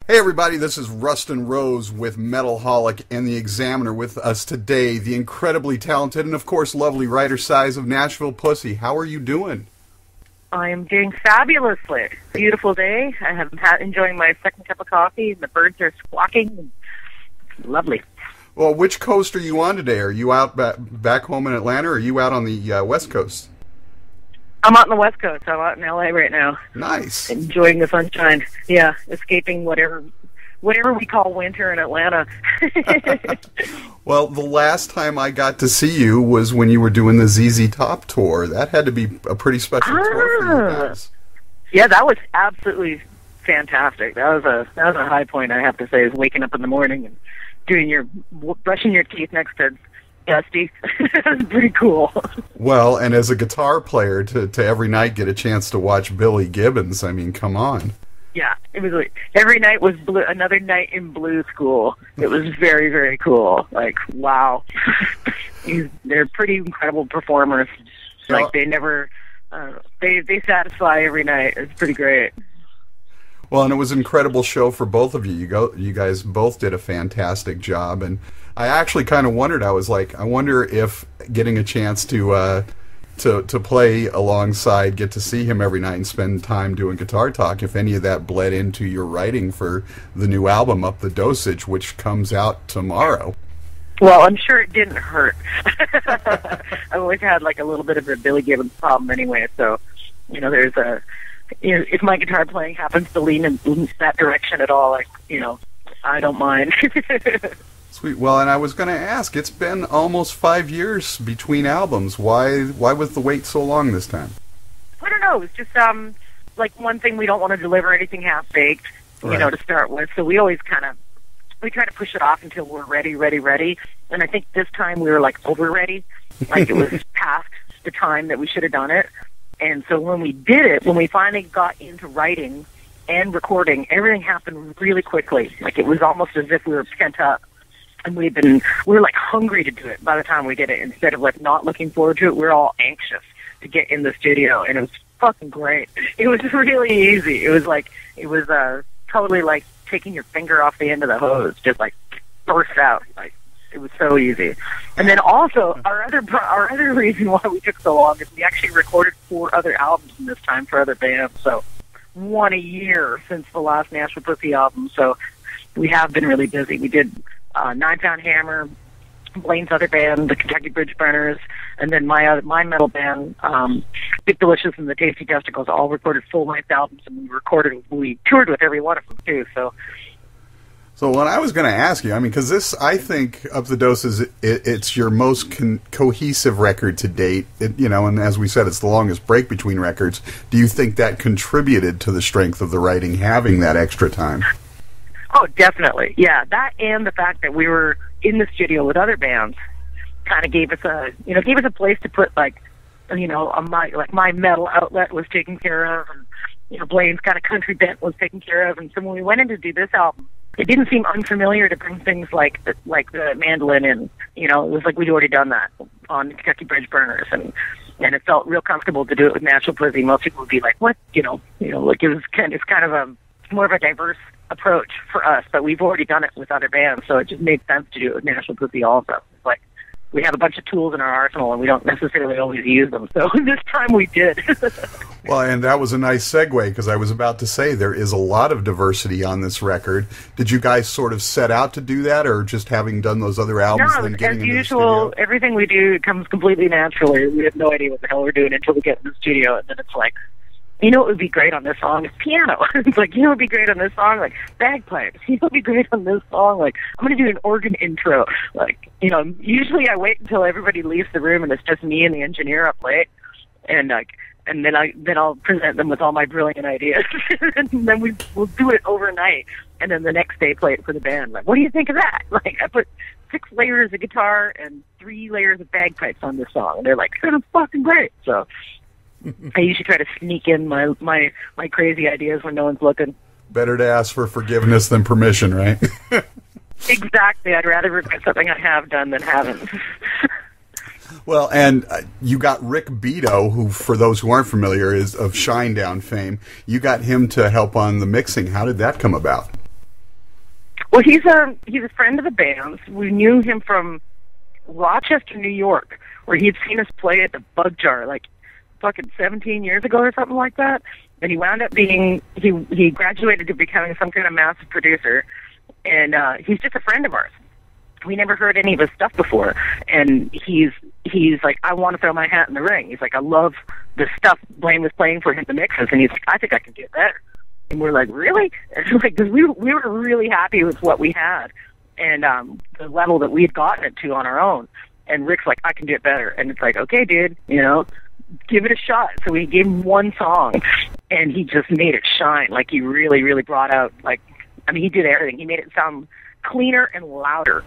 Hey everybody, this is Rustin Rose with Metalholic and the Examiner. With us today, the incredibly talented and of course lovely Ruyter Suys of Nashville Pussy. How are you doing? I am doing fabulously. Beautiful day. I am enjoying my second cup of coffee, and the birds are squawking. Lovely. Well, which coast are you on today? Are you out back home in Atlanta, or are you out on the West Coast? I'm out on the West Coast. I'm out in L.A. right now. Nice. Enjoying the sunshine. Yeah, escaping whatever we call winter in Atlanta. Well, the last time I got to see you was when you were doing the ZZ Top tour. That had to be a pretty special tour for you guys. Yeah, that was absolutely fantastic. That was a high point, I have to say, is waking up in the morning and brushing your teeth next to Dusty. It was pretty cool. Well, and as a guitar player, to every night get a chance to watch Billy Gibbons, I mean, come on. Yeah, it was like every night was another night in blues school. It was very, very cool. Like, wow. They're pretty incredible performers. Like, they never, they satisfy every night. It's pretty great. Well, and it was an incredible show for both of you. You guys both did a fantastic job, and I actually kind of wondered. I was like, I wonder if getting a chance to play alongside, get to see him every night and spend time doing Guitar Talk, if any of that bled into your writing for the new album, Up the Dosage, which comes out tomorrow. Well, I'm sure it didn't hurt. I've always had like a little bit of a Billy Gibbons problem anyway, so there's if my guitar playing happens to lean in that direction at all, I don't mind. Sweet. Well, and I was going to ask, it's been almost 5 years between albums. Why was the wait so long this time? I don't know. It's just like one thing, we don't want to deliver anything half-baked, right, to start with. So we always we try to push it off until we're ready. And I think this time we were like over-ready. Like it was past the time that we should have done it. And so when we did it, when we finally got into writing and recording, everything happened really quickly. Like it was almost as if we were pent up. And we were like hungry to do it by the time we did it. Instead of like not looking forward to it, we were all anxious to get in the studio, and it was fucking great. It was really easy. It was totally like taking your finger off the end of the hose, just like burst out. Like it was so easy. And then also our other reason why we took so long is we actually recorded 4 other albums in this time for other bands. So 1 a year since the last Nashville Pussy album. So we have been really busy. We did 9 Pound Hammer, Blaine's other band, the Kentucky Bridge Burners, and then my metal band, Big Delicious and the Tasty Testicles, all recorded full-length albums, and we toured with every one of them too. So what I was going to ask you, I mean, because this, I think, Up the Dosage, it's your most cohesive record to date. And as we said, it's the longest break between records. Do you think that contributed to the strength of the writing, having that extra time? Oh, definitely. Yeah, that and the fact that we were in the studio with other bands kind of gave us a place to put my metal outlet was taken care of, and Blaine's kind of country bent was taken care of. And so when we went in to do this album, it didn't seem unfamiliar to bring things like the mandolin in. It was like we'd already done that on the Kentucky Bridge Burners, and it felt real comfortable to do it with Nashville Pussy. Most people would be like, "What?" Like it's kind of more of a diverse approach for us, but we've already done it with other bands, so it just made sense to do it with Nashville Pussy also. It's like we have a bunch of tools in our arsenal, and we don't necessarily always use them, so this time we did. Well, and that was a nice segue, because I was about to say there is a lot of diversity on this record. Did you guys sort of set out to do that, or just having done those other albums, then getting into the studio? Everything we do comes completely naturally. We have no idea what the hell we're doing until we get in the studio, and then it's like, what would be great on this song? It's piano. It's like, what would be great on this song? Like, bagpipes. What would be great on this song? Like, I'm going to do an organ intro. Like, usually I wait until everybody leaves the room and it's just me and the engineer up late. And then I'll present them with all my brilliant ideas. And then we'll do it overnight. And then the next day play it for the band. Like, what do you think of that? Like, I put 6 layers of guitar and 3 layers of bagpipes on this song. And they're like, sounds fucking great. So I usually try to sneak in my crazy ideas when no one's looking. Better to ask for forgiveness than permission, right? Exactly. I'd rather regret something I have done than haven't. Well, and you got Rick Beto, who, for those who aren't familiar, is of Shinedown fame. You got him to help on the mixing. How did that come about? Well, he's a friend of the band's. We knew him from Rochester, New York, where he'd seen us play at the Bug Jar like fucking 17 years ago or something like that. And he wound up being he graduated to becoming some kind of massive producer, and he's just a friend of ours. We never heard any of his stuff before, and he's like, I want to throw my hat in the ring. He's like, I love the stuff Blaine was playing for him, the mixes, and he's like, I think I can get better. And we're like, really? And like, because we were really happy with what we had, and the level that we had gotten it to on our own. And Rick's like, I can do it better. And it's like, okay, dude, give it a shot. So we gave him one song, and he just made it shine. Like, he really, really brought out, he did everything. He made it sound cleaner and louder,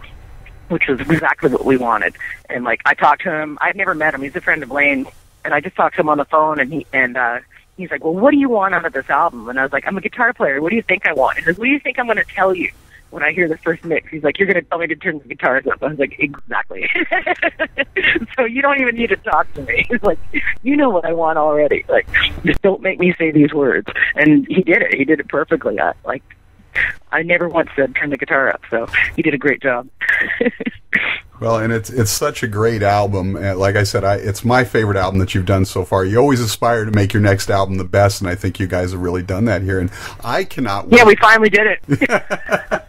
which was exactly what we wanted. And like, I talked to him. I've never met him. He's a friend of Blaine, and I just talked to him on the phone. And he's like, well, what do you want out of this album? And I was like, I'm a guitar player. What do you think I want? He says, what do you think I'm going to tell you when I hear the first mix? He's like, you're going to tell me to turn the guitars up. I was like, exactly. So you don't even need to talk to me. He's like, you know what I want already. Like, just don't make me say these words. And he did it. He did it perfectly. I never once said turn the guitar up, so he did a great job. Well, and it's such a great album. Like I said, it's my favorite album that you've done so far. You always aspire to make your next album the best, and I think you guys have really done that here. And I cannot wait. Yeah, we finally did it.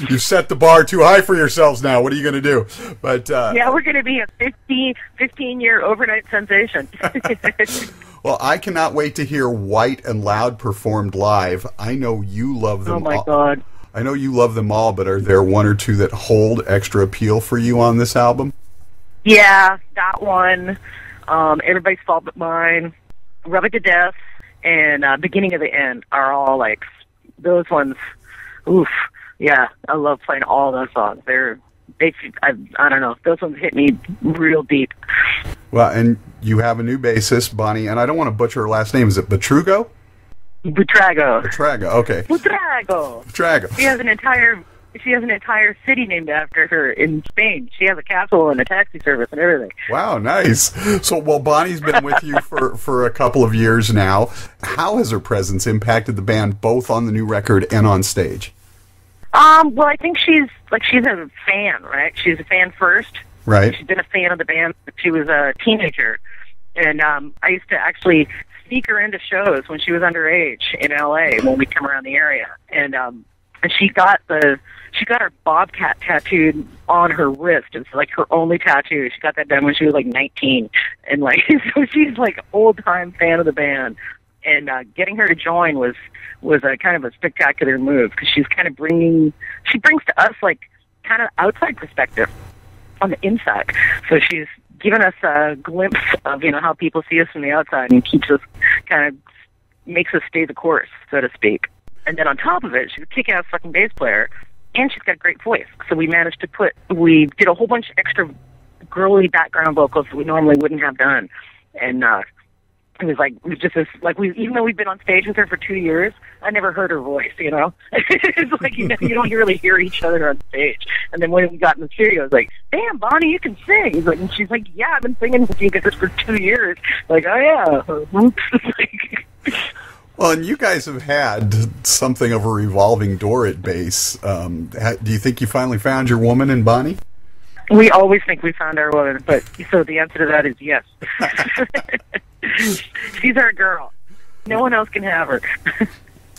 You've set the bar too high for yourselves now. What are you going to do? But yeah, we're going to be a 15-year overnight sensation. Well, I cannot wait to hear White and Loud performed live. I know you love them all. Oh, my God. I know you love them all, but are there one or two that hold extra appeal for you on this album? Yeah, that one, Everybody's Fault But Mine, Rub It to Death, and Beginning of the End are all, like, those ones, oof. Yeah, I love playing all those songs. I don't know, those ones hit me real deep. Well, and you have a new bassist, Bonnie, and I don't want to butcher her last name. Is it Betrugo? Butrago. Butrago, okay. Butrago. She has an entire city named after her in Spain. She has a castle and a taxi service and everything. Wow, nice. So, well, Bonnie's been with you for a couple of years now. How has her presence impacted the band, both on the new record and on stage? Well, I think she's a fan, right? She's a fan first. Right. She's been a fan of the band since she was a teenager. And I used to actually sneak her into shows when she was underage in LA when we'd come around the area. And she got her bobcat tattooed on her wrist. It's like her only tattoo. She got that done when she was like 19. And like, so she's like old time fan of the band. And getting her to join was a kind of a spectacular move, because she brings to us like kind of outside perspective on the inside. So she's given us a glimpse of, how people see us from the outside, and makes us stay the course, so to speak. And then on top of it, she's a kick-ass fucking bass player, and she's got a great voice. So we did a whole bunch of extra girly background vocals that we normally wouldn't have done. And even though we've been on stage with her for 2 years, I never heard her voice, It's like, you don't really hear each other on stage. And then when we got in the studio, I was like, damn, Bonnie, you can sing. And she's like, yeah, I've been singing with you guys for 2 years. Like, oh yeah, oops. Well, and you guys have had something of a revolving door at bass. Do you think you finally found your woman in Bonnie? We always think we found our woman, but so the answer to that is yes. She's our girl. No one else can have her.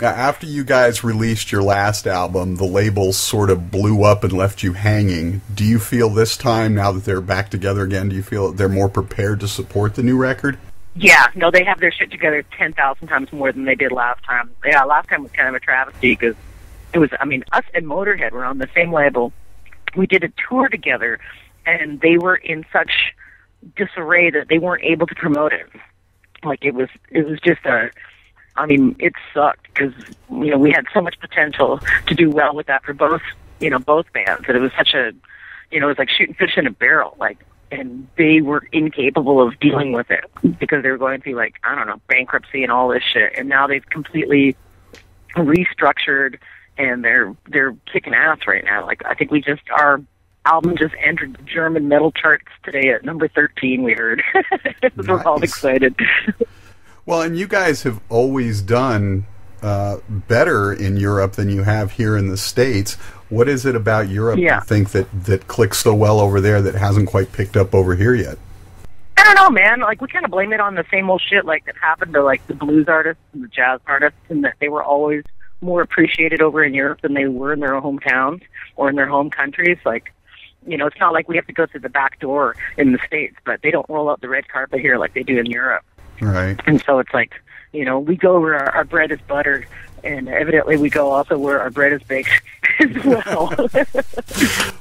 After you guys released your last album, the label sort of blew up and left you hanging. Do you feel this time, now that they're back together again, do you feel they're more prepared to support the new record? Yeah, no, they have their shit together 10,000 times more than they did last time. Yeah, last time was kind of a travesty, because it was, us and Motorhead were on the same label. We did a tour together, and they were in such disarray that they weren't able to promote it. Like, it was just it sucked, because, we had so much potential to do well with that for both bands, that it was such a, it was like shooting fish in a barrel, like, and they were incapable of dealing with it, because they were going through, like, I don't know, bankruptcy and all this shit, and now they've completely restructured, and they're kicking ass right now. Like, I think our album just entered the German metal charts today at number 13, we heard. We're all excited. Well, and you guys have always done better in Europe than you have here in the States. What is it about Europe you think that clicks so well over there that hasn't quite picked up over here yet? I don't know, man. Like, we kind of blame it on the same old shit like that happened to like the blues artists and the jazz artists, and that they were always more appreciated over in Europe than they were in their hometowns or in their home countries. Like, you know, it's not like we have to go through the back door in the States, but they don't roll out the red carpet here like they do in Europe. Right. And so it's like, you know, we go where our bread is buttered, and evidently we go also where our bread is baked as well.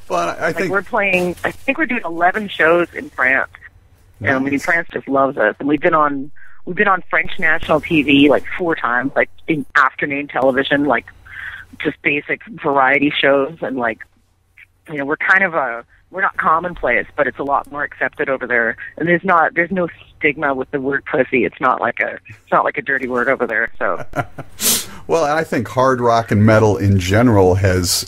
Well, I think we're playing, I think we're doing 11 shows in France. Nice. And I mean, France just loves us. And we've been on French national TV like 4 times, like in afternoon television, like just basic variety shows. And like, you know, we're not commonplace, but it's a lot more accepted over there. And there's no stigma with the word pussy. It's not like a dirty word over there. So, well, I think hard rock and metal in general has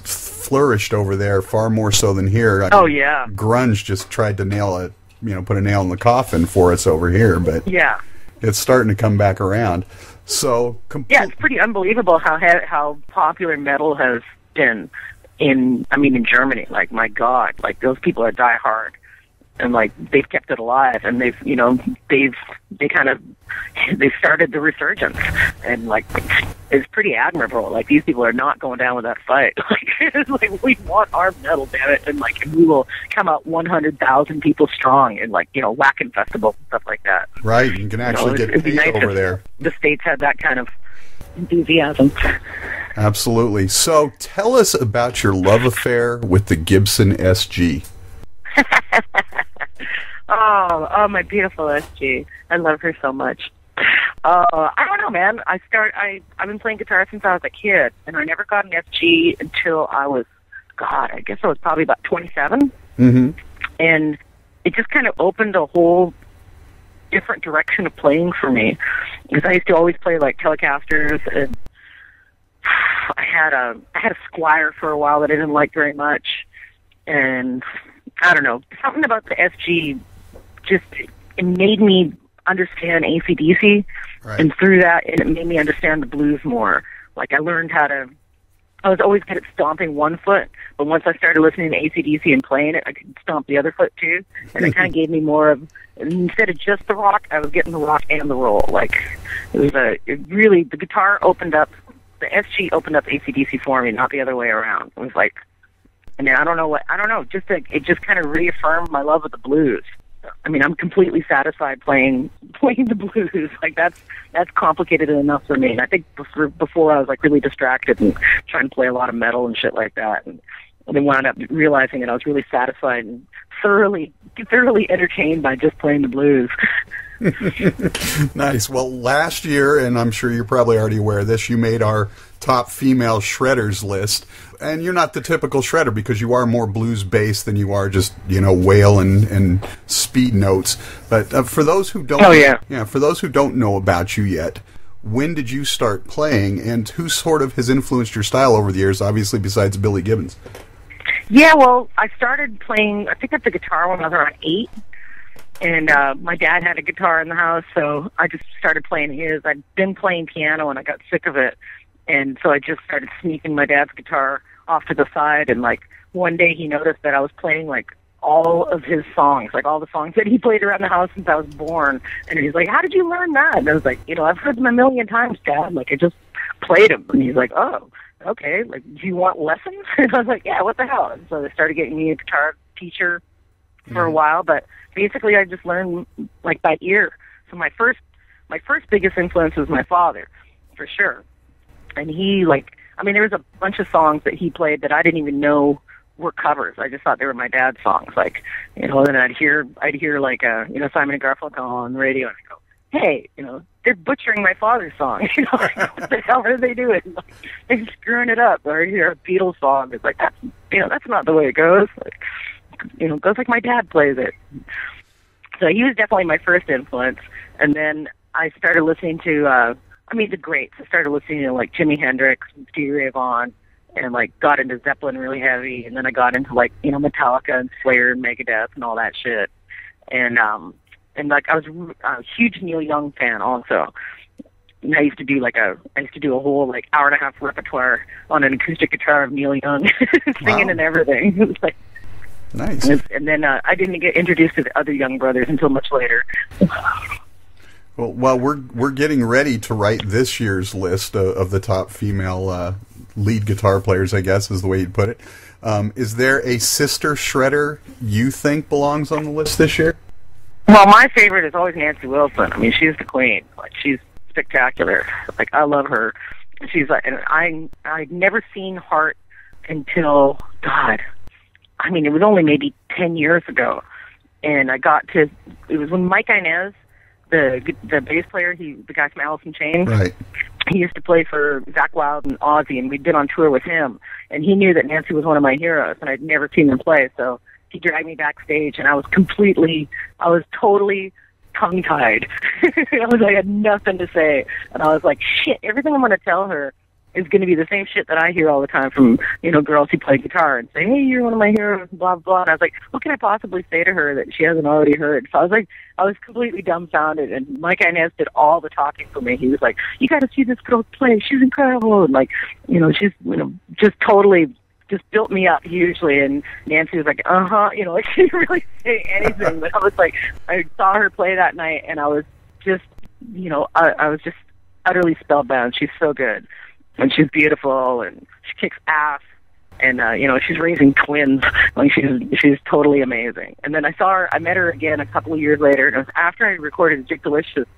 flourished over there far more so than here. I mean, yeah, grunge just tried to put a nail in the coffin for us over here, but yeah, it's starting to come back around. So yeah, it's pretty unbelievable how popular metal has been in Germany. Like, my God, like those people are diehard, and like they've kept it alive, and they've started the resurgence, and like it's pretty admirable. Like, these people are not going down with that fight. Like, it's like, we want our metal, damn it, and like, and we will come out 100,000 people strong in, like, you know, Wacken festivals and stuff like that. Right, you can actually get paid nice over there. The States had that kind of enthusiasm. Absolutely. So tell us about your love affair with the Gibson SG. Oh, my beautiful SG. I love her so much. I don't know, man. I've been playing guitar since I was a kid, and I never got an SG until I was, I guess I was probably about 27. Mm-hmm. And it just kind of opened a whole different direction of playing for me, because I used to always play like Telecasters, and I had a Squire for a while that I didn't like very much, and I don't know, something about the SG just, it made me understand AC/DC, right. And through that, it made me understand the blues more. Like, I learned I was always good at stomping one foot, but once I started listening to AC/DC and playing it, I could stomp the other foot too, and it kind of gave me more of, instead of just the rock, I was getting the rock and the roll. Like, the guitar opened up, the SG opened up AC/DC for me, not the other way around. It was like, and I don't know, it just kind of reaffirmed my love of the blues. I mean, I'm completely satisfied playing the blues. Like, that's complicated enough for me. And I think before I was like really distracted and trying to play a lot of metal and shit like that, and then wound up realizing that I was really satisfied and thoroughly entertained by just playing the blues. Nice. Well, last year, and I'm sure you're probably already aware of this, you made our top female shredders list. And you're not the typical shredder, because you are more blues-based than you are just, you know, wail and speed notes. But for those who don't, for those who don't know about you yet, when did you start playing, and who sort of has influenced your style over the years, obviously besides Billy Gibbons? Yeah, well, I started playing, I picked up the guitar when I was around 8. And my dad had a guitar in the house, so I just started playing his. I'd been playing piano, and I got sick of it. And so I just started sneaking my dad's guitar off to the side. And, like, one day he noticed that I was playing, like, all of his songs, like all the songs that he played around the house since I was born. And he's like, how did you learn that? And I was like, you know, I've heard them a million times, Dad. Like, I just played them. And he's like, oh, okay. Like, do you want lessons? And I was like, yeah, what the hell? And so they started getting me a guitar teacher for a while, but basically I just learned like by ear. So my first biggest influence was my father, for sure. And he, like, I mean, there was a bunch of songs that he played that I didn't even know were covers. I just thought they were my dad's songs. Like, you know, then I'd hear like you know, Simon and Garfunkel on the radio, and I go, hey, you know, they're butchering my father's song. You know, like, what the hell are they doing? Like, they're screwing it up. Or you hear a Beatles song, it's like, that's, you know, that's not the way it goes. Like, you know, it goes like my dad plays it. So he was definitely my first influence. And then I started listening to, the greats. I started listening to, like, Jimi Hendrix and Stevie Ray Vaughan, and, like, got into Zeppelin really heavy. And then I got into, like, you know, Metallica and Slayer and Megadeth and all that shit. And like, I was a huge Neil Young fan also. And I used to do a whole like hour and a half repertoire on an acoustic guitar of Neil Young, singing Wow. and everything. It was like, Nice. and then I didn't get introduced to the other Young brothers until much later. Well, we're getting ready to write this year's list of the top female lead guitar players, I guess is the way you'd put it. Is there a sister shredder you think belongs on the list this year? Well, my favorite is always Nancy Wilson. I mean, she's the queen. Like, she's spectacular. Like, I love her. She's like, and I'd never seen Heart until, God, I mean, it was only maybe 10 years ago. And it was when Mike Inez, the bass player, the guy from Alice in Chains, Right. he used to play for Zakk Wylde and Ozzy, and we'd been on tour with him. And he knew that Nancy was one of my heroes, and I'd never seen them play. So he dragged me backstage, and I was totally tongue-tied. I had nothing to say. And I was like, shit, everything I'm going to tell her is going to be the same shit that I hear all the time from, girls who play guitar and say, hey, you're one of my heroes, blah, blah. And I was like, what can I possibly say to her that she hasn't already heard? So I was completely dumbfounded, and Mike Inez did all the talking for me. He was like, you got to see this girl play. She's incredible. And she's, just totally just built me up hugely. And Nancy was like, like she didn't really say anything. But I was like, I saw her play that night, and I was just, I was just utterly spellbound. She's so good. And she's beautiful, and she kicks ass, and she's raising twins. Like she's totally amazing. And then I met her again a couple of years later, and it was after I recorded Dick Delicious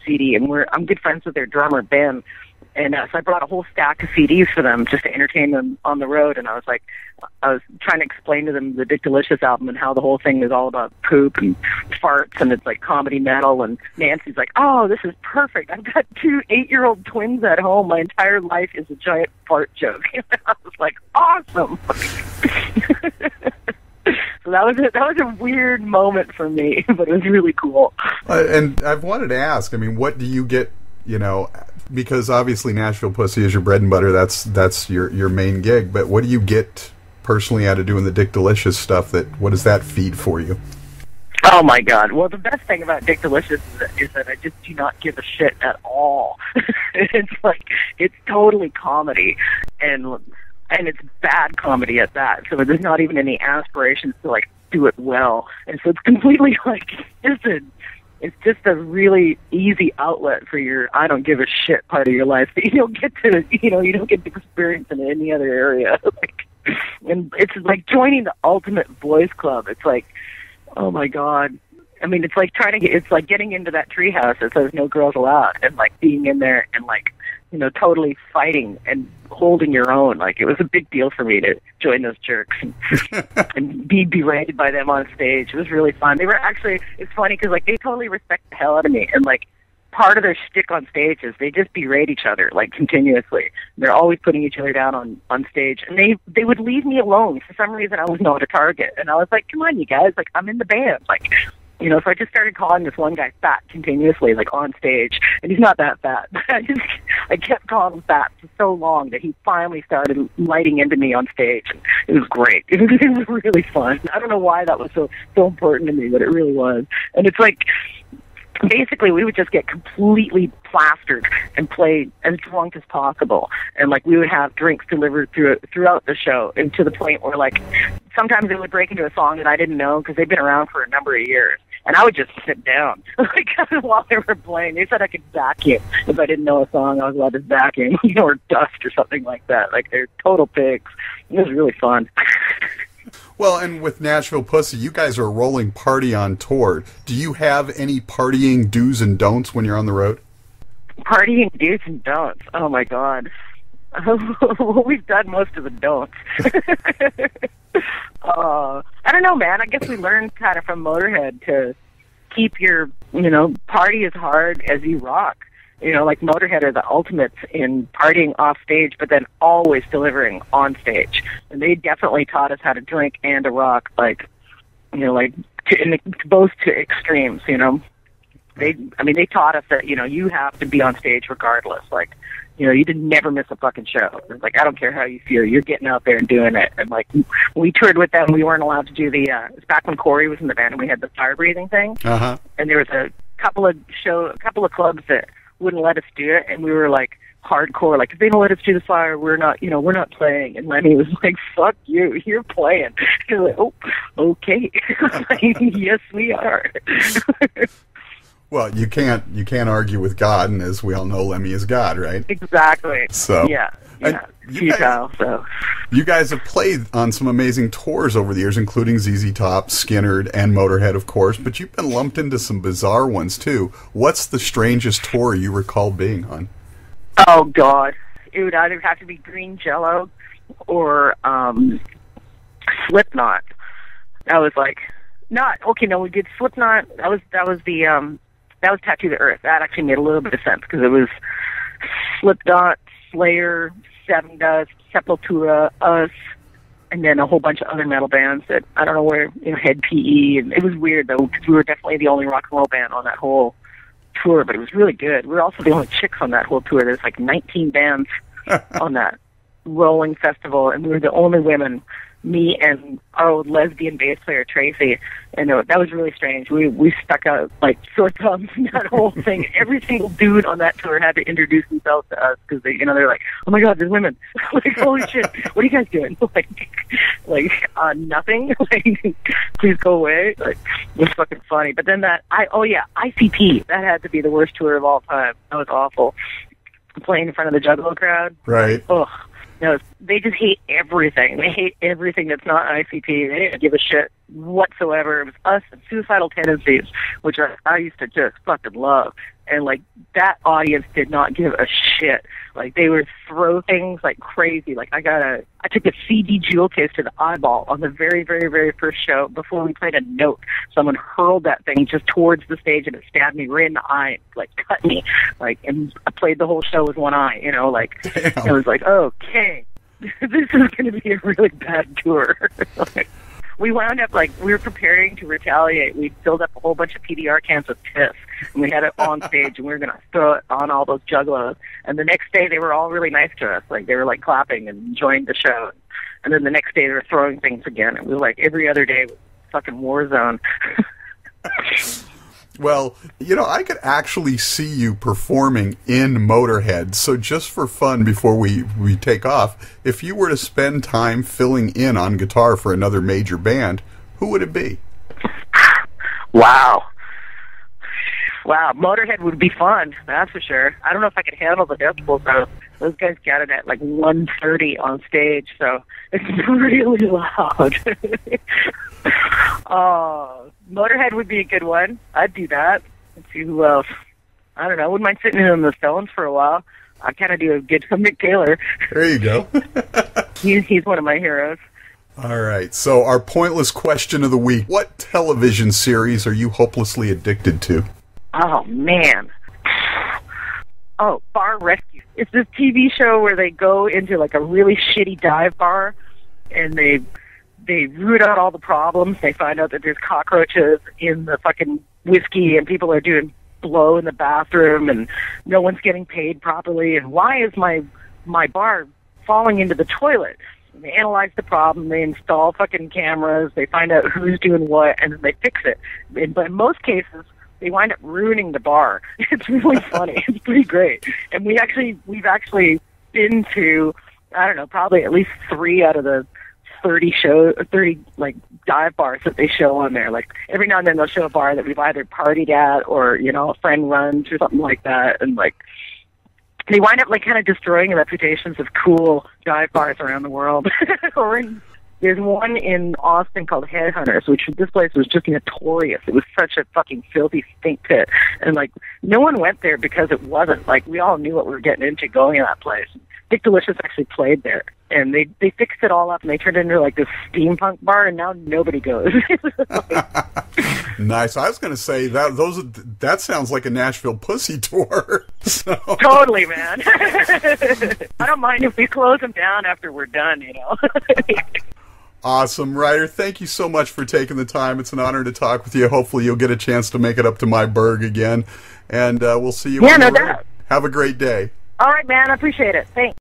CD, and I'm good friends with their drummer Ben, and so I brought a whole stack of CDs for them just to entertain them on the road. And I was trying to explain to them the Dick Delicious album and how the whole thing is all about poop and farts, and it's like comedy metal. And Nancy's like, oh, this is perfect. I've got 2 8-year-old twins at home. My entire life is a giant fart joke. I was like, awesome. So that was a weird moment for me, but it was really cool. And I've wanted to ask, I mean, what do you get, because obviously Nashville Pussy is your bread and butter, that's your main gig, but what do you get personally out of doing the Dick Delicious stuff? What does that feed for you? Oh my God. Well, the best thing about Dick Delicious is that I just do not give a shit at all. It's totally comedy, and it's bad comedy at that. So there's not even any aspirations to do it well. And so it's completely it's just a really easy outlet for your I don't give a shit part of your life that you don't get to experience in any other area. And it's like joining the ultimate boys club. It's like, oh my God. I mean, it's like getting into that treehouse that says no girls allowed, and being in there and totally fighting and holding your own. It was a big deal for me to join those jerks and be berated by them on stage. It was really fun. They were actually, it's funny because they totally respect the hell out of me, and part of their shtick on stage is they just berate each other continuously. They're always putting each other down on stage, and they would leave me alone. For some reason, I was not a target, and I was like, come on, you guys, I'm in the band, so I just started calling this one guy fat continuously, on stage, and he's not that fat. I kept calling him fat for so long that he finally started lighting into me on stage, and it was great. It was really fun. I don't know why that was so important to me, but it really was. And it's basically we would just get completely plastered and play as drunk as possible, and we would have drinks delivered throughout the show, and to the point where sometimes they would break into a song that I didn't know because they've been around for a number of years, and I would just sit down while they were playing. They said I could vacuum if I didn't know a song. I was allowed to vacuum, or dust or something like that. They're total pigs. It was really fun. Well, and with Nashville Pussy, you guys are a rolling party on tour. Do you have any partying do's and don'ts when you're on the road? Partying do's and don'ts? Oh, my God. We've done most of the don'ts. I don't know, man. I guess we learned kind of from Motorhead to keep your, party as hard as you rock. Motorhead are the ultimates in partying off stage, but then always delivering on stage. And they definitely taught us how to drink and to rock, both to extremes. They taught us that you have to be on stage regardless. You did never miss a fucking show. It's I don't care how you feel, you're getting out there and doing it. And when we toured with them, we weren't allowed to do it's back when Corey was in the band and we had the fire breathing thing. Uh-huh. And there was a couple of clubs that wouldn't let us do it, and we were like hardcore, like, if they don't let us do the fire, we're not, we're not playing. And Lemmy was like, fuck you, you're playing. And like, oh, okay. Like, yes, we are. Well, you can't argue with God, and as we all know, Lemmy is God, right? Exactly. So yeah. Futile. So you guys have played on some amazing tours over the years, including ZZ Top, Skynyrd, and Motorhead, of course. But you've been lumped into some bizarre ones too. What's the strangest tour you recall being on? Oh God, it would either have to be Green Jello or Slipknot. That was like not okay. No, we did Slipknot. That was Tattoo the Earth. That actually made a little bit of sense because it was Slipknot, Slayer, Seven Dust, Sepultura, us, and then a whole bunch of other metal bands that I don't know where, Head PE. And it was weird though because we were definitely the only rock and roll band on that whole tour, but it was really good. We were also the only chicks on that whole tour. There's like 19 bands on that rolling festival, and we were the only women. Me and our old lesbian bass player Tracy, and that was really strange. We stuck out like sore thumbs in that whole thing. Every single dude on that tour had to introduce themselves to us because they're like, oh my God, there's women. Like, holy shit, what are you guys doing? Nothing. Like, please go away. Like, it was fucking funny. But then ICP, that had to be the worst tour of all time. That was awful. Playing in front of the Juggalo crowd. Right. Ugh. No, they just hate everything. They hate everything that's not ICP. They didn't give a shit whatsoever. It was us and Suicidal Tendencies, which I used to just fucking love. And, like, that audience did not give a shit. Like, they would throw things like crazy. Like, I took a CD jewel case to the eyeball on the very, very, very first show before we played a note. Someone hurled that thing just towards the stage and it stabbed me right in the eye, like, cut me. Like, and I played the whole show with one eye, like, it was like, okay, this is going to be a really bad tour. We wound up, like, we were preparing to retaliate. We filled up a whole bunch of PDR cans with piss, and we had it on stage, and we were going to throw it on all those juggalos. And the next day, they were all really nice to us. Like, they were, like, clapping and enjoying the show. And then the next day, they were throwing things again. And we were, like, every other day was a fucking war zone. Well, I could actually see you performing in Motorhead. So just for fun, before we take off, if you were to spend time filling in on guitar for another major band, who would it be? Wow, Motorhead would be fun, that's for sure. I don't know if I could handle the decibels, though. Those guys got it at like 130 on stage, so it's really loud. Motorhead would be a good one. I'd do that. Let's see who else. I don't know. I wouldn't mind sitting in the Stones for a while. I kind of do a good Mick Taylor. There you go. He's one of my heroes. All right. So our pointless question of the week. What television series are you hopelessly addicted to? Oh, man. Oh, Bar Rescue. It's this TV show where they go into like a really shitty dive bar and they root out all the problems. They find out that there's cockroaches in the fucking whiskey and people are doing blow in the bathroom and no one's getting paid properly. And why is my bar falling into the toilet? And they analyze the problem. They install fucking cameras. They find out who's doing what and then they fix it. But in most cases, they wind up ruining the bar. It's really funny. It's pretty great. And we've actually been to, I don't know, probably at least 3 out of the 30 like dive bars that they show on there. Like every now and then they'll show a bar that we've either partied at or, a friend runs or something like that. And like they wind up like kind of destroying the reputations of cool dive bars around the world. There's one in Austin called Headhunters, which this place was just notorious. It was such a fucking filthy stink pit. And, like, no one went there because it wasn't. Like, we all knew what we were getting into going to that place. Dick Delicious actually played there. And they fixed it all up, and they turned it into, like, this steampunk bar, and now nobody goes. Nice. I was going to say, that sounds like a Nashville Pussy tour. So. Totally, man. I don't mind if we close them down after we're done, Awesome, Ruyter. Thank you so much for taking the time. It's an honor to talk with you. Hopefully you'll get a chance to make it up to my burg again. And we'll see you on the road. Doubt. Have a great day. All right, man. I appreciate it. Thanks.